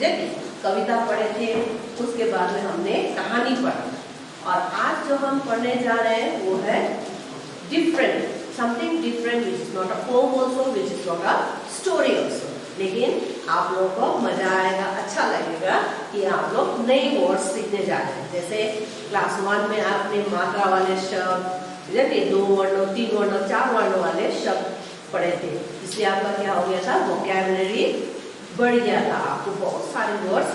जैसे कविता पढ़े थे, उसके बाद में हमने कहानी पढ़ा, और आज जो हम पढ़ने जा रहे हैं वो है different, something different which is not a poem also, which is not a story also. लेकिन आप लोगों को मजा आएगा, अच्छा लगेगा कि आप लोग नए वर्ड्स सीखने जा रहे हैं। जैसे क्लास 1 में आपने मात्रा वाले शब्द, जैसे 2 वर्णों, 3 वर्णों, 4 वर्णों वाले शब्द पढ़े थे, इसलिए आपका क्या हो गया था, वोकैबुलरी बढ़ गया था, आपको बहुत सारे वर्ड्स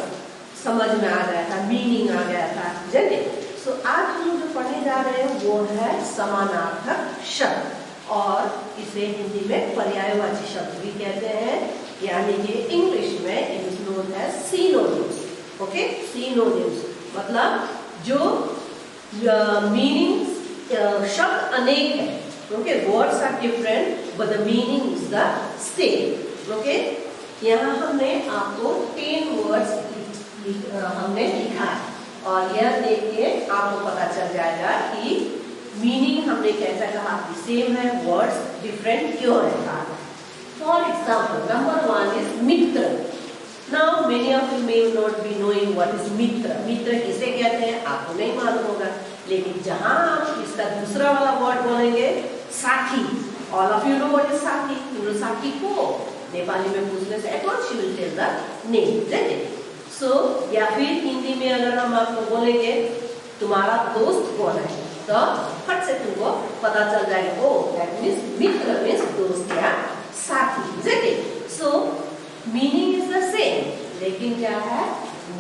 समझ में आ गया था, मीनिंग आ गया था। जैसे सो आज हम जो पढ़ने जा रहे हैं वो है समानार्थक शब्द, और इसे हिंदी में पर्यायवाची शब्द भी कहते हैं, यानी कि इंग्लिश में it is known as synonyms. Okay, synonyms मतलब जो मीनिंग्स, शब्द अनेक है, okay, words are different but the meaning is the same. Okay, यहाँ हमने आपको 10 वर्ड्स हमने लिखा है, और यह देख के आपको पता चल जाएगा कि मीनिंग हमने कैसा कहा कि सेम है, वर्ड्स डिफरेंट क्यों है कहा। For example, number 1 is mitra. Now many of you may not be knowing what is mitra. मित्र किसे कहते हैं आपको नहीं मालूम होगा, लेकिन जहां आप इसका दूसरा वाला वर्ड बोलेंगे साथी, all of you know what is sathi. साथी को नेपाली में पूछने से at she will tell the name. So या फिर हिंदी में अगर हम आपको बोलेंगे तुम्हारा दोस्त कौन है, तो फट से तुमको पता चल जाएगा, ओ दैट मींस मित्र मींस दोस्त या साथी। सो मीनिंग इज द सेम, लेकिन क्या है,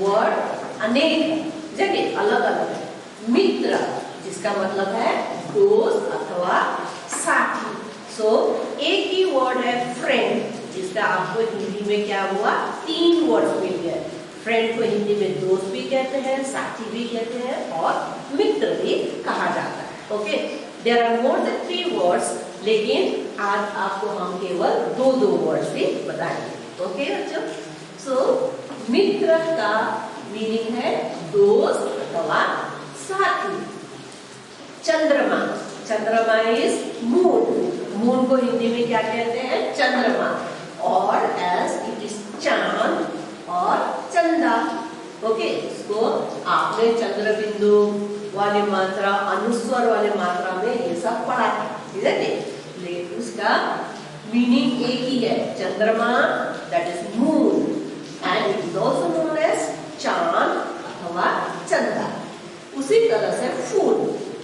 वर्ड अनेक है, जगह अलग अलग है। मित्र जिसका मतलब है दोस्त अथवा साथी। सो एक ही वर्ड है फ्रेंड, जिसका आपको हिंदी में क्या हुआ, 3 वर्ड मिल गए। फ्रेंड को हिंदी में दोस्त भी कहते हैं, साथी भी कहते हैं, और मित्र भी कहा जाता है। Okay, there are more than 3 words, लेकिन आज आपको हम केवल 2 वर्ड्स ही बताएंगे। ओके बच्चों, सो मित्र का मीनिंग है दोस्त अथवा साथी। चंद्रमा, चंद्रमा इज मून। मून को हिंदी में क्या कहते हैं, चंद्रमा, और एज इट इज चांद और चंदा। ओके, इसको आपने चंद्र बिंदु वाली मात्रा, अनुस्वर वाली मात्रा में ये सब पढ़ा है, लेकिन उसका मीनिंग एक ही है, चंद्रमा that is moon, and it is also known as चांद अथवा चंदा। उसी तरह से फूल,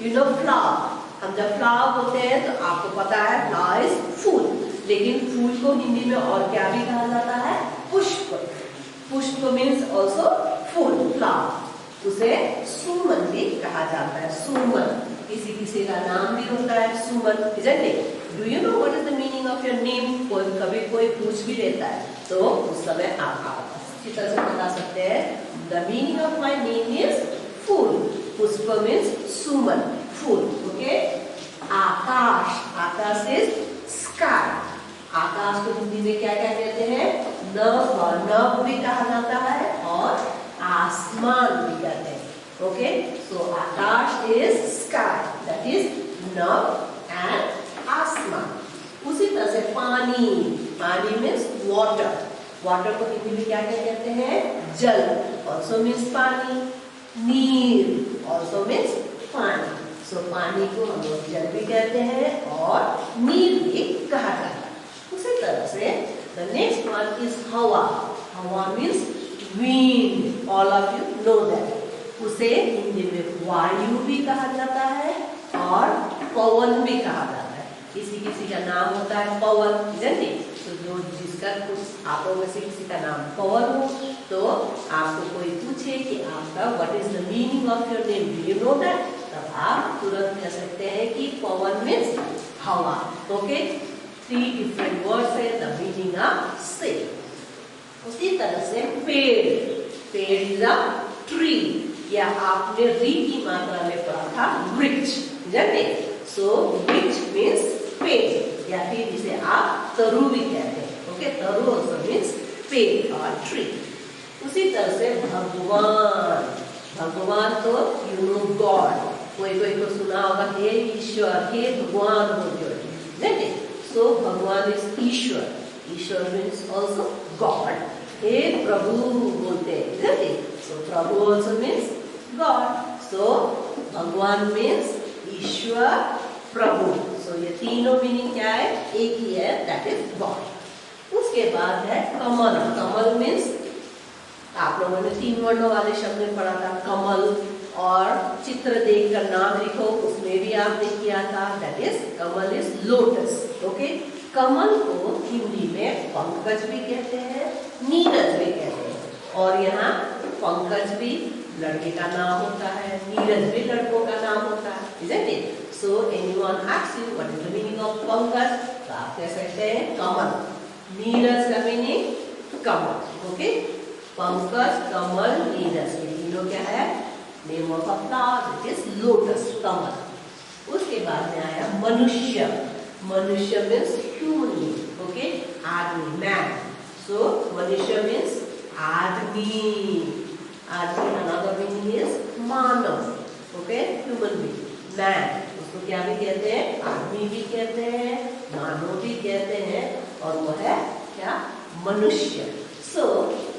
यू नो फ्लावर, हम जब फ्लावर बोलते हैं तो आपको पता है फ्लावर इज फूल, लेकिन फूल को हिंदी में और क्या भी कहा जाता है, पुष्प। पुष्प मीन्स ऑल्सो फूल, फ्लावर, उसे सुमन भी कहा जाता है। सुमन किसी किसी का नाम भी होता है सुमन, isn't it? Do you know what is the meaning of your name? कोई कभी कोई पूछ भी लेता है तो उस समय आप अच्छी तरह से बता सकते हैं, the meaning of my name is phool. Pushp means suman, phool. Okay, akash, akash is sky. आकाश को हिंदी में क्या क्या कहते हैं, नभ, नभ भी कहा जाता है, और आसमान भी कहते हैं। Okay, so Akash is sky, that is नभ एंड आसमान। उसी तरह से पानी, पानी मीन्स वाटर। वाटर को हिंदी में क्या क्या कहते हैं, जल, ऑल्सो मीन्स पानी। नीर ऑल्सो मीन्स पानी। सो पानी को हम लोग जल भी कहते हैं और नीर भी कहा जाता है। उसी तरह से the next one is हवा। हवा means wind, all of you know that। उसे हिंदी में वायु भी कहा जाता है और पवन भी कहा जाता है। किसी किसी का नाम होता है पवन, जानते? तो जो जिसका कुछ आप लोगों में से किसी का नाम पवन हो तो आपको कोई पूछे कि आपका what is the meaning of your name, do you know that? तब आप तुरंत कह सकते हैं कि पवन means हवा। ओके, 3 different words है, the meaning are same। उसी तरह से पेड़, पेड़ is a tree, या आपने री की मात्रा में पढ़ा था वृक्ष, जानते? So वृक्ष means पेड़, या फिर जिसे आप तरु भी कहते हैं। ओके, तरु also means पेड़ और ट्री। उसी तरह से भगवान, भगवान तो you know God, कोई कोई को सुना होगा हे ईश्वर, हे भगवान बोलते हो, जानते? So भगवान is Ishwar, Ishwar means also God। हे प्रभु बोलते है, isn't it? So Prabhu also means God. So भगवान means ईश्वर, प्रभु. So ये तीनों मीनिंग क्या है? एक ही है, that is God. उसके बाद है कमल. कमल मीन्स आप लोगों ने 3 वर्णों वाले शब्द में पढ़ा था, कमल, और चित्र देखकर नाम लिखो, उसमें भी आपने किया था, that is kamal is lotus. Okay, कमल को हिंदी में पंकज भी कहते हैं, नीरज भी कहते हैं. और यहाँ पंकज भी लड़के का नाम होता है, नीरज भी लड़कों का नाम होता है, isn't it? So anyone asks you what is the meaning of Pankaj, तो आप कह सकते हैं कमल. नीरज का मीनिंग कमल. ओके, पंकज, कमल, नीरज, ये तीनों क्या है? Name of a flower, it is lotus, kamal. उसके बाद में आया मनुष्य. Manushya means human being. Okay, aadmi, man. So manushya means aadmi. Aadmi another meaning is manav. Okay, human being, man. उसको क्या भी कहते हैं? आदमी भी कहते हैं, मानव भी कहते हैं, और वो है क्या? मनुष्य. So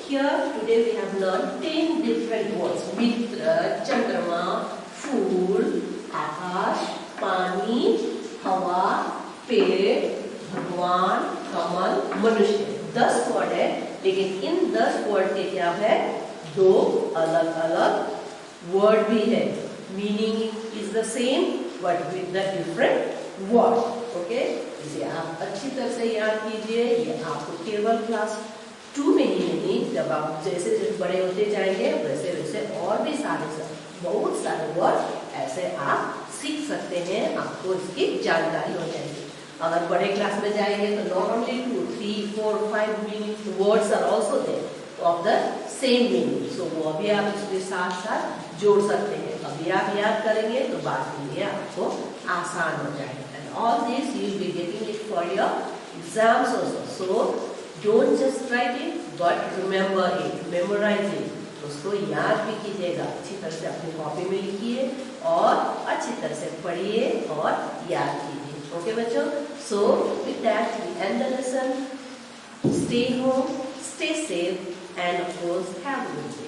here today we have learned 10 different words: मित्र, चंद्रमा, फूल, आकाश, पानी, हवा, पेड़, भगवान, कमल, मनुष्य. 10 वर्ड है, लेकिन इन 10 वर्ड के क्या है? 2 अलग अलग वर्ड भी है. Meaning is the same but with the different word. Okay, इसे आप अच्छी तरह से याद कीजिए. ये आपको केवल क्लास 2 में ही नहीं, जब आप जैसे जैसे बड़े होते जाएंगे वैसे वैसे और भी बहुत सारे वर्ड ऐसे आप सीख सकते हैं, आपको इसकी जानकारी हो जाएगी. अगर बड़े क्लास में जाएंगे तो not only 2, 3, 4, 5 meaning words are also there of the same meaning. So वो भी आप इसके साथ साथ जोड़ सकते हैं. अभी आप याद करेंगे तो बाद में ये आपको आसान हो जाएगा. And all this you will be getting it for your exams also. So don't just write it but remember it, memorize it. उसको याद भी कीजिएगा, अच्छी तरह से अपनी कॉपी में लिखिए और अच्छी तरह से पढ़िए और याद कीजिए. ओके बच्चों, so with that we end the lesson. Stay home, stay safe, and of course have a good day.